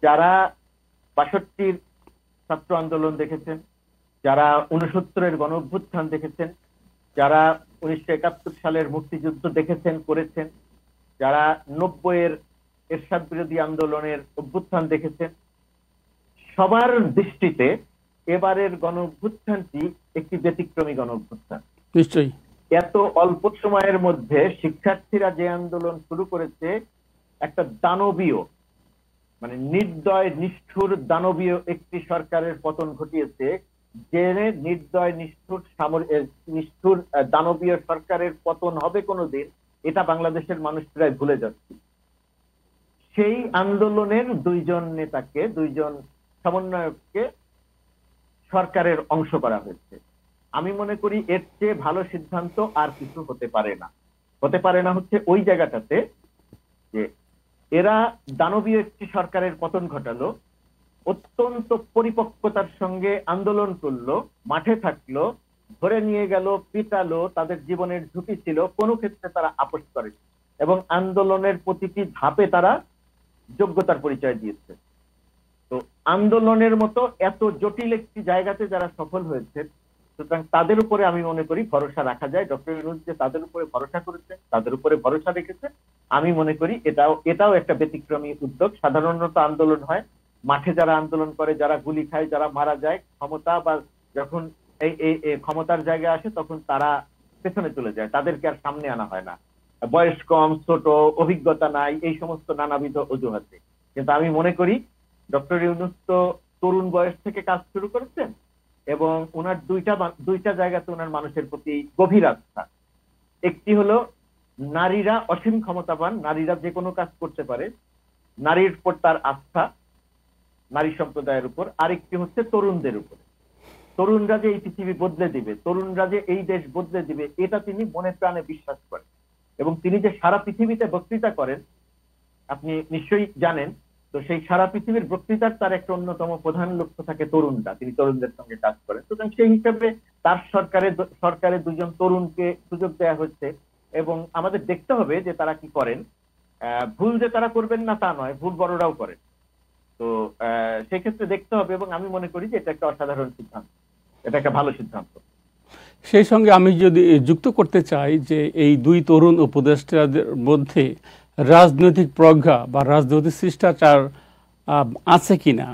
যারা ৬২-র ছাত্র আন্দোলন দেখেছেন, যারা ৬৯-এর গণ অভ্যুত্থান দেখেছেন, যারা ১৯৭১ সালের মুক্তিযুদ্ধ দেখেছেন করেছেন, যারা ৯০-এর এরশাদ বিরোধী আন্দোলনের অভ্যুত্থান দেখেছেন, সবার দৃষ্টিতে এবারের গণ অভ্যুত্থানটি একটি ব্যতিক্রমী গণ অভ্যুত্থান। নিশ্চয়ই এত অল্প সময়ের মধ্যে শিক্ষার্থীরা যে আন্দোলন শুরু করেছে, একটা দানবীয়, মানে নির্দয় নিষ্ঠুর দানবীয় একটি সরকারের পতন ঘটিয়েছে। যে নির্দয় নিষ্ঠুর দানবীয় সরকারের পতন হবে কোনোদিন, এটা বাংলাদেশের মানুষ প্রায় ভুলে যাচ্ছে। সেই আন্দোলনের দুইজন নেতাকে, দুইজন সমন্বয়ককে সরকারের অংশ করা হয়েছে। আমি মনে করি এর চেয়ে ভালো সিদ্ধান্ত আর কিছু হতে পারে না। হতে পারে না হচ্ছে ওই জায়গাটাতে যে এরা দানবীয় একটি সরকারের পতন ঘটালো, অত্যন্ত পরিপক্কতার সঙ্গে আন্দোলন করলো, মাঠে থাকলো, ধরে নিয়ে গেল, পিটালো, তাদের জীবনের ঝুঁকি ছিল, কোনো ক্ষেত্রে তারা আপোস করে এবং আন্দোলনের প্রতিটি ধাপে তারা যোগ্যতার পরিচয় দিয়েছে। তো আন্দোলনের মতো এত জটিল একটি জায়গাতে যারা সফল হয়েছে, সুতরাং তাদের উপরে আমি মনে করি ভরসা রাখা যায়। ডক্টর ইউনূস যে তাদের উপরে ভরসা করেছে, তাদের উপরে ভরসা রেখেছে, আমি মনে করি এটাও একটা ব্যতিক্রমী উদ্যোগ। সাধারণত আন্দোলন হয় মাঠে, যারা আন্দোলন করে, যারা গুলি খায়, যারা মারা যায়, ক্ষমতা বা যখন এই ক্ষমতার জায়গায় আসে তখন তারা পেছনে চলে যায়, তাদেরকে আর সামনে আনা হয় না। বয়স কম, ছোট, অভিজ্ঞতা নাই, এই সমস্ত নানাবিধ অজুহাতে। কিন্তু আমি মনে করি ডক্টর ইউনূস তো তরুণ বয়স থেকে কাজ শুরু করেছেন এবং ওনার দুইটা জায়গাতে ওনার মানুষের প্রতি গভীর আস্থা। একটি হলো নারীরা অসীম ক্ষমতাবান, নারীরা যে কোনো কাজ করতে পারে, নারীর উপর তার আস্থা, নারী সম্প্রদায়ের উপর। আরেকটি হচ্ছে তরুণদের উপর, তরুণরা যে এই পৃথিবী বদলে দিবে, তরুণরা যে এই দেশ বদলে দিবে, এটা তিনি মনে প্রাণে বিশ্বাস করেন। এবং তিনি যে সারা পৃথিবীতে বক্তৃতা করেন, আপনি নিশ্চয়ই জানেন, তো সেই সারা পৃথিবীর বক্তৃতার তার একটা অন্যতম প্রধান লক্ষ্য থাকে তরুণরা, তিনি তরুণদের সঙ্গে কাজ করেন। সুতরাং সেই হিসাবে তার সরকারে দুজন তরুণকে সুযোগ দেওয়া হচ্ছে এবং আমাদের দেখতে হবে যে তারা কি করেন। ভুল যে তারা করবেন না তা নয়, ভুল বড়রাও করেন। তো সেক্ষেত্রে দেখতে হবে এবং আমি মনে করি যে এটা একটা অসাধারণ সিদ্ধান্ত, এটা একটা ভালো সিদ্ধান্ত। সেই সঙ্গে আমি যদি যুক্ত করতে চাই যে এই দুই তরুণ উপদেষ্টাদের মধ্যে রাজনৈতিক প্রজ্ঞা বা রাজনৈতিক শিষ্টাচার আছে কিনা।